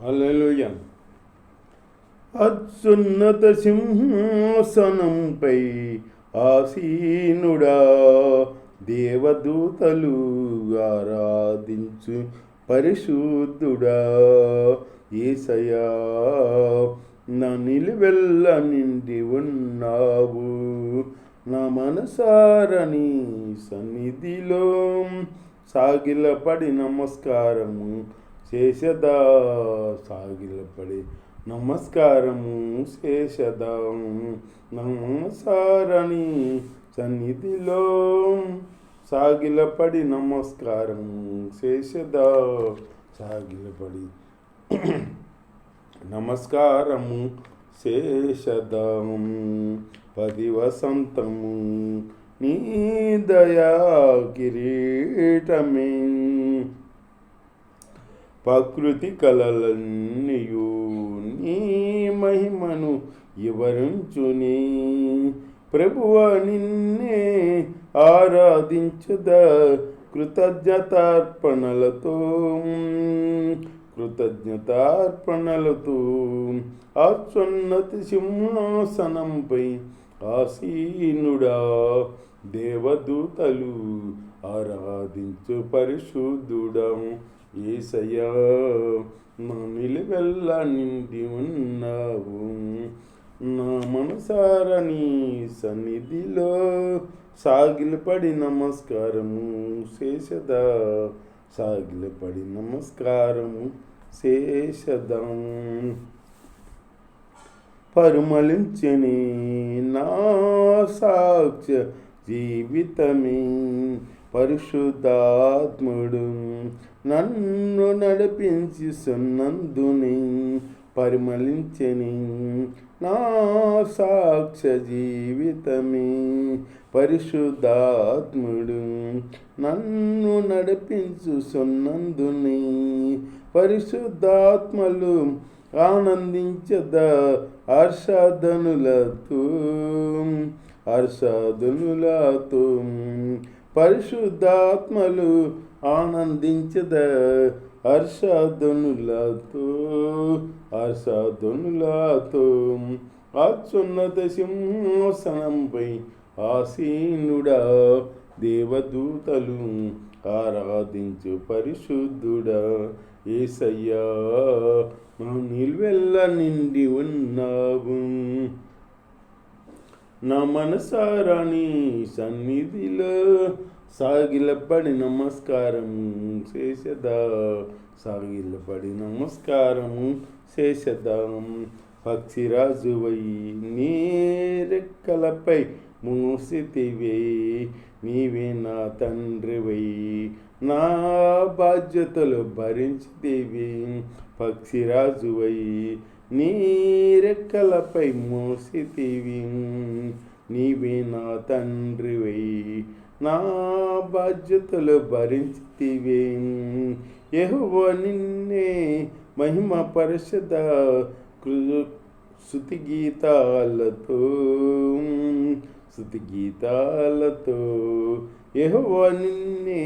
హల్లెలూయా. అత్యున్నత సింహాసనంపై ఆసీనుడా, దేవదూతలు ఆరాధించు పరిశుద్ధుడా, యేసయ్యా నా నిలువెల్ల నిండి ఉన్నావు. నా మనసారని సన్నిధిలో సాగిలపడి నమస్కారము చేసదా, సాగిలపడి నమస్కారము చేసదా. నమసారని సన్నిధిలో సాగిలపడి నమస్కారము చేసదా, సాగిలపడి నమస్కారము చేసదాం. 10 వసంతము నీ దయా కిరీటమే, ప్రకృతి కళలన్నీయు నీ మహిమను వివరించుని. ప్రభువ నిన్నే ఆరాధించుదా కృతజ్ఞతార్పణలతో, కృతజ్ఞతార్పణలతో. అత్యున్నత సింహాసనంపై ఆసీనుడా, దేవదూతలు ఆరాధించు పరిశుద్ధుడా, యేసయ్యా నా నిలువెల్ల నిండి ఉన్నావు. నా మనసారని సన్నిధిలో సాగిలపడి నమస్కారము చేసదా, సాగిలపడి నమస్కారము చేసదాం. పరిమళించని నా సాక్ష్య జీవితమే, పరిశుద్ధాత్ముడు నన్ను నడిపించి సున్నందుని. పరిమళించని నా సాక్ష్య జీవితమే, పరిశుద్ధాత్ముడు నన్ను నడిపించు సున్నందుని. పరిశుద్ధాత్మలు ఆనందించదా హర్షధనులతో, హర్షధనులతో. పరిశుద్ధాత్మలు ఆనందించదా హర్షధనులతో, హర్షధనులతో. అత్యున్నత సింహాసనంపై ఆసీనుడా, దేవదూతలు ఆరాధించు పరిశుద్ధుడా, యేసయ్యా నా నిలువెల్ల నిండి ఉన్నావు. నా మనసారాని సన్నిధిలో సాగిలపడి నమస్కారము చేసదా, సాగిలపడి నమస్కారము చేసదాం. పక్షిరాజువై నీ రెక్కలపై మోసితివే, నీవే నా తండ్రివై నా బాధ్యతలు భరించితివి. పక్షిరాజువై నీ రెక్కలపై మోసితివి, నీవే నా తండ్రివై నా బాధ్యతలు భరించితివి. యెహోవా నిన్నే మహిమ పరచదా స్తుతి గీతాలతో, స్తుతి గీతాలతో. యెహోవా నిన్నే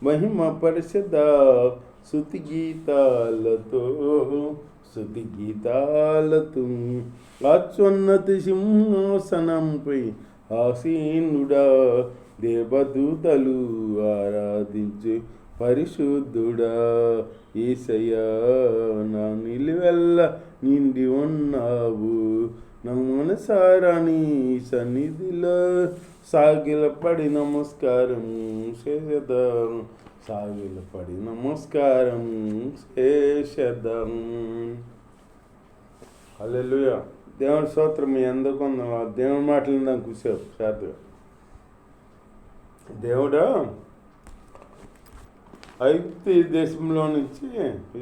మహిమ పరచదా స్తుతి గీతాలతో, స్తుతి గీతాలతో. అత్యున్నత సింహాసనంపై ఆసీనుడా, దేవదూతలు ఆరాధించు పరిశుద్ధుడా, యేసయ్యా నా నిలువెల్ల నిండి ఉన్నావు. నా మనసారాని సన్నిధిలో సాగిలపడి నమస్కారం చేసేద్దాం, సాగిలపడి నమస్కారం చేసేద్దాం. హల్లెలూయా. దేవుని స్తోత్రం. మీ అందరికీ దేవుని మాటలు నాకు కూర్చోవు శాంతిగా. దేవుడా ఐగుప్తు దేశంలో నుంచి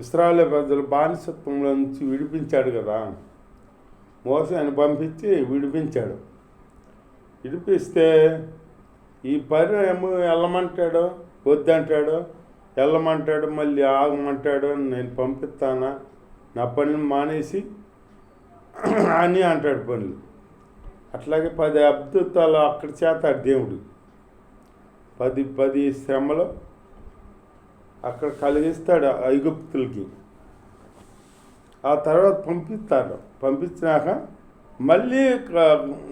ఇశ్రాయేలు ప్రజలు బానిసత్వంలో నుంచి విడిపించాడు కదా. మోసే ఆయన పంపించి విడిపించాడు. విడిపిస్తే ఈ పని ఏమో వెళ్ళమంటాడు, వద్దంటాడు, వెళ్ళమంటాడు, మళ్ళీ ఆగమంటాడు, నేను పంపిస్తానా, నా పనిని మానేసి అని అంటాడు పనులు. అట్లాగే 10 అద్భుతాలు అక్కడ చేస్తాడు దేవుడు. 10 శ్రమలు అక్కడ కలిగిస్తాడు ఐగుప్తులకి. ఆ తర్వాత పంపిస్తారు. పంపించినాక మళ్ళీ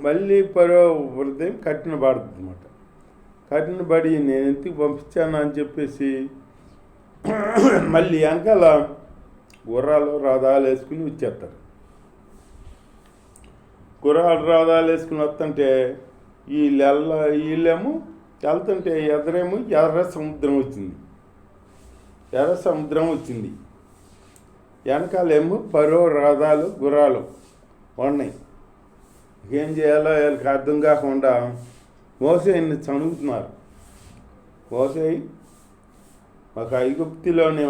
మళ్ళీ పరో హృదయం కట్టిన పడుతుంది అన్నమాట. కట్టిన పడి నేను ఎందుకు పంపించాను అని చెప్పేసి మళ్ళీ వెనకాల గుర్రాలు రథాలు వేసుకుని వచ్చేస్తారు. గుర్రాలు రథాలు వేసుకుని వస్తుంటే వీళ్ళేమో వెళ్తుంటే ఎదురేమో ఎర్ర సముద్రం వచ్చింది. వెనకాలేమో పరో రథాలు గుర్రాలు ఉన్నాయి. ఏం చేయాలో వీళ్ళకి అర్థం కాకుండా మోసేని చనుగుతున్నారు. మోసే మాకు ఐగుప్తిలోనే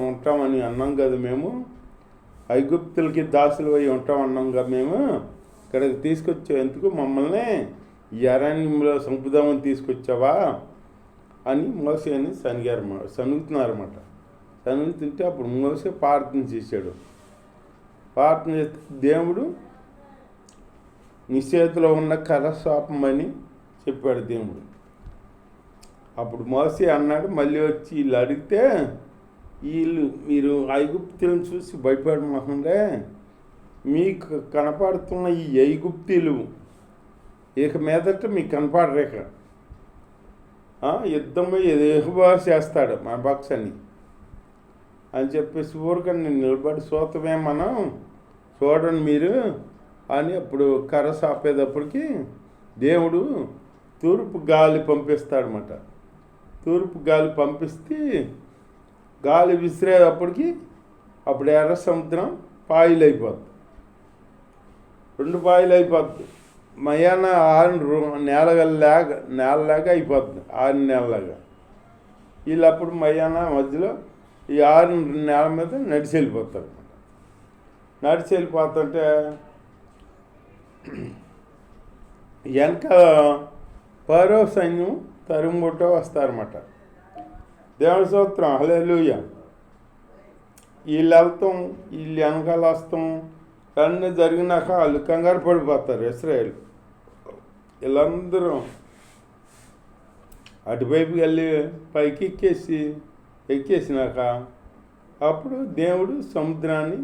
ఉంటామని అన్నాం కదా, మేము ఐగుప్తులకి దాసులు అయి ఉంటామన్నాం కదా, మేము ఇక్కడికి తీసుకొచ్చేందుకు మమ్మల్ని ఈ అరణ్యంలో సంపుదామని తీసుకొచ్చావా అని మోసేని సనుగుతున్నారన్నమాట. సనుగుతుంటే అప్పుడు మోసే ప్రార్థన చేశాడు. ప్రార్థన చేస్తే దేవుడు నీ చేతిలో ఉన్న కర్ర శాపమని చెప్పాడు దేవుడు. అప్పుడు మోసే అన్నాడు, మళ్ళీ వచ్చి వీళ్ళు అడిగితే మీరు ఐగుప్తులను చూసి భయపడమాకండే, మీకు కనపడుతున్న ఈ ఐగుప్తీలు ఇక మీదట మీకు కనపడరేక యుద్ధము యెహోవా చేస్తాడు మా పక్షాన్ని అని చెప్పేసి ఊరికని నేను నిలబడి చూతమే మనం చూడండి మీరు అని అప్పుడు కర్ర సాపేటప్పటికి దేవుడు తూర్పు గాలి పంపిస్తాడనమాట. తూర్పు గాలి పంపిస్తే గాలి విసిరేటప్పటికి అప్పుడు ఎర్ర సముద్రం పాయలైపోద్ది, 2 పాయలు అయిపోద్ది. మయాన 6 నేలలాగా అయిపోద్ది, 6 నెలలాగా. వీళ్ళు అప్పుడు మయాన మధ్యలో ఈ 6 నేల మీద నడిచి వెళ్ళిపోతారు అనమాట. నడిచి వెళ్ళిపోతుంటే వెనక పరో సైన్యం తరుముటో వస్తారన్నమాట. దేవుని స్తోత్రం, హల్లెలూయా. వీళ్ళు వెళ్తాం, వీళ్ళు వెనకాల వస్తాం, అన్నీ జరిగినాక వాళ్ళు కంగారు పడిపోతారు. ఇశ్రాయేలు వీళ్ళందరూ అటువైపుకి వెళ్ళి పైకి ఎక్కేసినాక అప్పుడు దేవుడు సముద్రాన్ని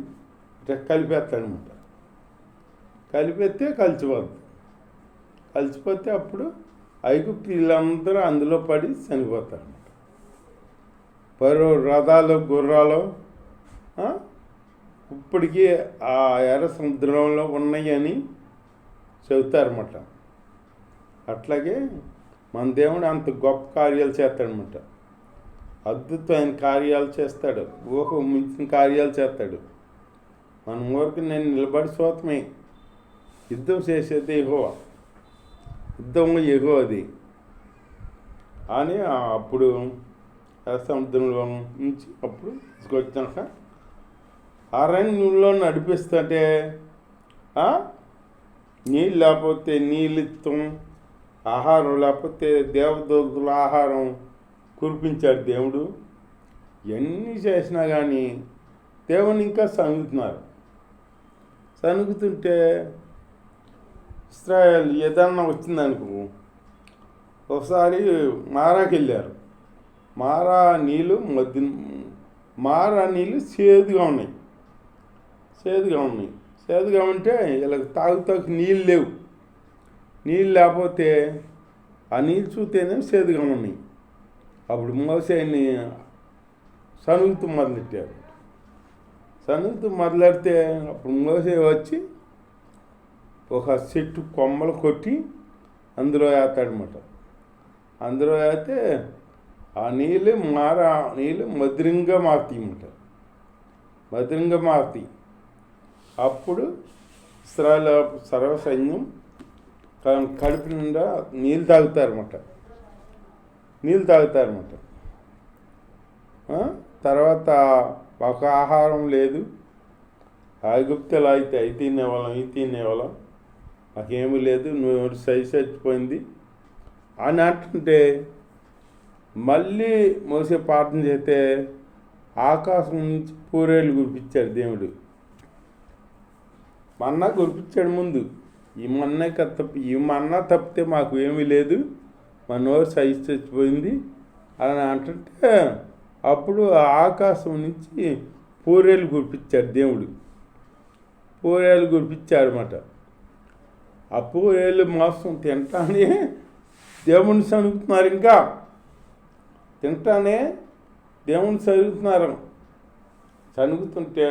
కలిపేస్తాడనమాట. కలిపేస్తే కలిసిపోతే అప్పుడు ఐగుప్తు వీళ్ళందరూ అందులో పడి చనిపోతారన్నమాట. పరో రథాలు గుర్రాలు ఇప్పటికీ ఆ ఎర్ర సముద్రంలో ఉన్నాయని చెబుతారన్నమాట. అట్లాగే మన దేవుడు అంత గొప్ప కార్యాలు చేస్తాడనమాట. అద్భుతమైన కార్యాలు చేస్తాడు, ఊహ మించిన కార్యాలు చేస్తాడు. మన ఊరికి నేను నిలబడి చూతమే, యుద్ధం చేసేది యెహోవా, యుద్ధం యెహోవాది అని అప్పుడు సముద్రంలో నుంచి అప్పుడు తీసుకొచ్చాక అరణ్యంలో నడిపిస్తుంటే నీళ్ళు లేకపోతే నీళ్ళు ఇస్తాం, ఆహారం లేకపోతే దేవదూతల ఆహారం కురిపించాడు దేవుడు. ఎన్ని చేసినా కానీ దేవుని ఇంకా సనుగుతుంటే ఇశ్రాయేల్ ఏదన్నా వచ్చిందనుకో, ఒకసారి మారాకి వెళ్ళారు. మారా నీళ్ళు చేదుగా ఉన్నాయి. చేదుగా ఉంటే వీళ్ళకి తాగుతాకి నీళ్ళు లేవు. నీళ్ళు లేకపోతే ఆ నీళ్ళు చూస్తేనే చేదుగా ఉన్నాయి. అప్పుడు మోసేని సనుగుతూ మొదలెడితే అప్పుడు మోసే వచ్చి ఒక చెట్టు కొమ్మలు కొట్టి అందులో వేస్తాడనమాట. అందులో వేస్తే ఆ నీళ్ళు మధురంగా మారుతాయి. అప్పుడు ఇశ్రాయేలు సర్వసైన్యం కడుపు నిండా నీళ్ళు తాగుతారన్నమాట. తర్వాత ఒక ఆహారం లేదు. ఐగుప్తులో అయితే అవి తినేవాళ్ళం, మాకేమీ లేదు, నువ్వు చచ్చిపోయింది అని అంటుంటే మళ్ళీ మోసే ప్రార్థన చేస్తే ఆకాశం నుంచి పూరేళ్ళు కురిపించాడు దేవుడు. మన్నా కురిపించాడు ముందు. ఈ మన్నా తప్పితే మాకు ఏమీ లేదు, మా నోరు చచ్చిపోయింది అని అంటుంటే అప్పుడు ఆకాశం నుంచి పూరేళ్ళు కురిపించాడు దేవుడు. పూరేలు కురిపించారన్నమాట. ఆ పూరేలు మాంసం తింటానే దేవుణ్ణి సనుగుతున్నారు. ఇంకా తింటానే దేవుణ్ణి సనుగుతుంటే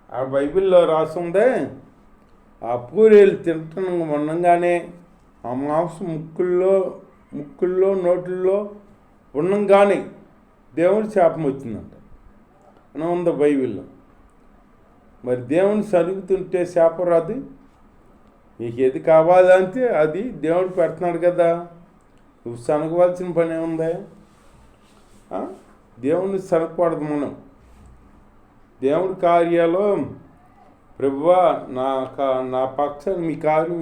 ఆ బైబిల్లో రాసుందే, ఆ పూరేలు తింటున్న ఉండగానే ఆ మాంసం ముక్కుల్లో నోట్లలో ఉండగానే దేవుని శాపం వచ్చిందంట అని ఉంది బైబిల్లో. మరి దేవుని సరుగుతుంటే శాపం రాదు? నీకు ఏది కావాలంటే అది దేవుడు పెడుతున్నాడు కదా, నువ్వు సనగవలసిన పని ఏముందా? దేవుణ్ణి సనగకూడదు మనం. దేవుడి కార్యాలు, ప్రభువా నా పక్షాన్ని మీ కార్యం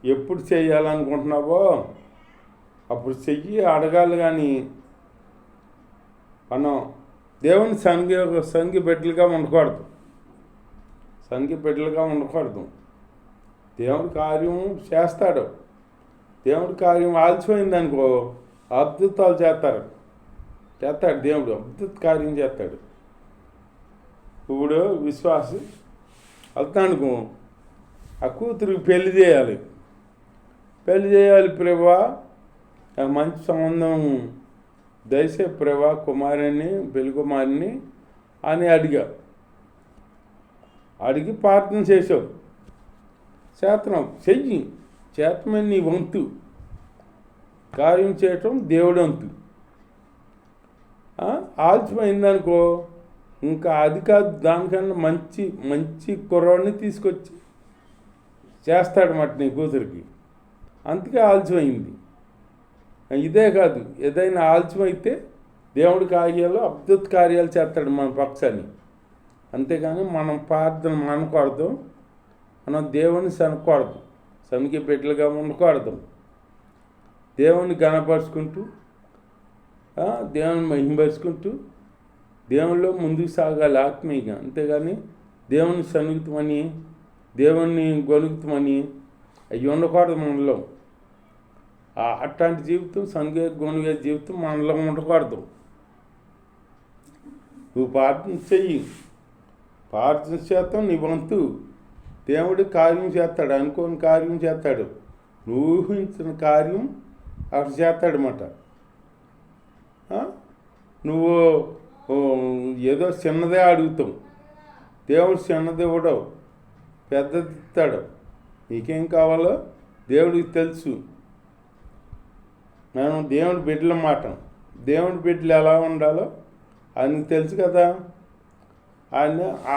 ఎప్పుడు చేయాలనుకుంటున్నావో అప్పుడు చెయ్యి అడగాలి. కానీ మనం దేవుని సంగి బిడ్డలుగా ఉండకూడదు. దేవుడి కార్యం చేస్తాడు. దేవుడి కార్యం ఆలస్యమైందనుకో అద్భుతాలు చేస్తాడు దేవుడు, అద్భుత కార్యం చేస్తాడు. ఇప్పుడు విశ్వాసి వెళ్తానుకో, ఆ కూతురికి పెళ్లి చేయాలి ప్రభువా, మంచి సంబంధం దయసే ప్రభువా, పెళ్లి కుమారుని అని అడిగి ప్రార్థన చేసావు. చేతమని నీ వంతు, కార్యం చేయటం దేవుడు వంతు. ఆలస్యమైందనుకో ఇంకా అది కాదు, దానికన్నా మంచి కుర్రాడిని తీసుకొచ్చి చేస్తాడన్నమాట నీ కూతురికి. అందుకే ఆలస్యమైంది. ఇదే కాదు, ఏదైనా ఆలస్యమైతే దేవుడి కార్యాలు, అద్భుత కార్యాలు చేస్తాడు మన పక్షాన్ని. అంతేగాని మనం ప్రార్థన మానకూడదు, మనం దేవుని సనకూడదు, సనికి బిడ్డలుగా ఉండకూడదు. దేవుని గణపరుచుకుంటూ, దేవుని మహిమపరుచుకుంటూ దేవునిలో ముందుకు సాగాలి ఆత్మీయంగా. అంతేగాని దేవుని సన్నిహితమని, దేవుణ్ణి గొనుగుతామని అవి ఉండకూడదు మనలో. అట్లాంటి జీవితం, గొనుగే జీవితం మనలో ఉండకూడదు. నువ్వు ప్రార్థన చెయ్యి, ప్రార్థన చేస్తాం నీ వంతు. దేవుడి కార్యం చేస్తాడు, అనుకోని కార్యం చేస్తాడు, నువ్వు ఊహించిన కార్యం అక్కడ చేస్తాడనమాట. నువ్వు ఏదో చిన్నదే అడుగుతావు, దేవుడు చిన్నది ఇవ్వడవు, పెద్దది ఇస్తాడు. నీకేం కావాలో దేవుడికి తెలుసు. మనం దేవుడి బిడ్డల మాట, దేవుడి బిడ్డలు ఎలా ఉండాలో ఆయనకు తెలుసు కదా.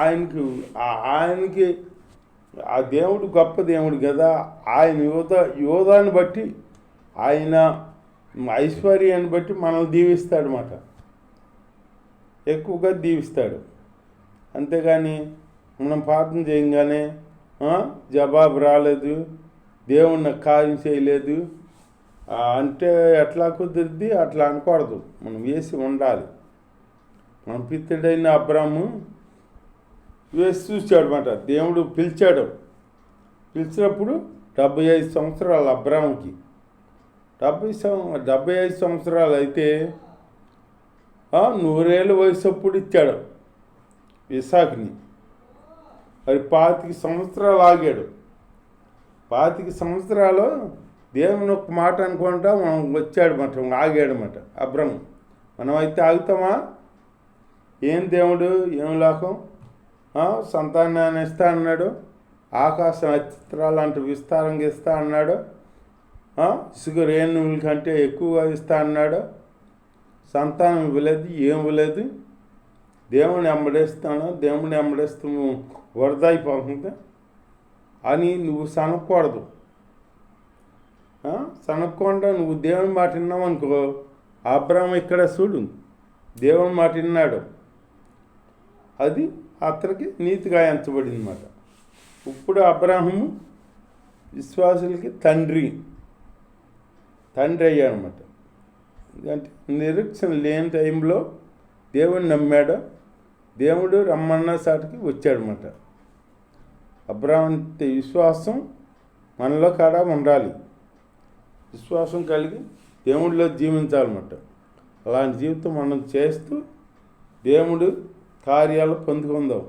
ఆయనకి ఆ దేవుడు గొప్ప దేవుడు కదా. ఆయన యోధాన్ని బట్టి, ఆయన ఐశ్వర్యాన్ని బట్టి మనల్ని దీవిస్తాడనమాట, ఎక్కువగా దీవిస్తాడు. అంతేగాని మనం ప్రార్థన చేయగానే జవాబు రాలేదు, దేవుని కార్యం చేయలేదు అంటే ఎట్లా కుదిరిద్ది? అట్లా అనకూడదు. మనం వేసి ఉండాలి. మన పిత్రుడైన అబ్రాము వేసి చూశాడు అన్నమాట. దేవుడు పిలిచినప్పుడు 75 సంవత్సరాలు అబ్రాముకి. 75 సంవత్సరాలు అయితే 100 ఏళ్ళ వయసు అప్పుడు ఇచ్చాడు ఇస్సాకుని. మరి 25 సంవత్సరాలు ఆగాడు. 25 సంవత్సరాలు దేవుని ఒక మాట అనుకుంటా మనం వచ్చాడు మాట, ఆగాడనమాట అబ్రహం. మనం అయితే ఆగుతామా? ఏం దేవుడు, ఏం లోకం, సంతానాన్ని ఇస్తా అన్నాడు, ఆకాశ నక్షత్రాలు లాంటి విస్తారంగా ఇస్తా అన్నాడు, ఇసుక రేణువుల కంటే ఎక్కువగా ఇస్తా అన్నాడు. సంతానం ఇవ్వలేదు, ఏం ఇవ్వలేదు. దేవుని వెంబడిస్తూ వరద అయిపోతుంది అని నువ్వు సనకూడదు. సనక్కుండా నువ్వు దేవుని మాట విన్నావు అనుకో, అబ్రాహం ఇక్కడ చూడు దేవుని మాట విన్నాడు, అది అతనికి నీతిగా ఎంచబడింది అన్నమాట. ఇప్పుడు అబ్రాహము విశ్వాసులకి తండ్రి అయ్యాడనమాట. అంటే నిరీక్షణ లేని టైంలో దేవుడిని నమ్మాడు, దేవుడు రమ్మన్న సాటికి వచ్చాడనమాట. అబ్రాహం విశ్వాసం మనలో కాడ ఉండాలి. విశ్వాసం కలిగి దేవుడిలో జీవించాలన్నమాట. అలాంటి జీవితం మనం చేస్తూ దేవుడు కార్యాలు పొందుకుందాం.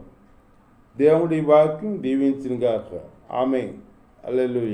దేవుడి వాక్యం దీవించిన గాక. ఆమె హల్లెలూయా.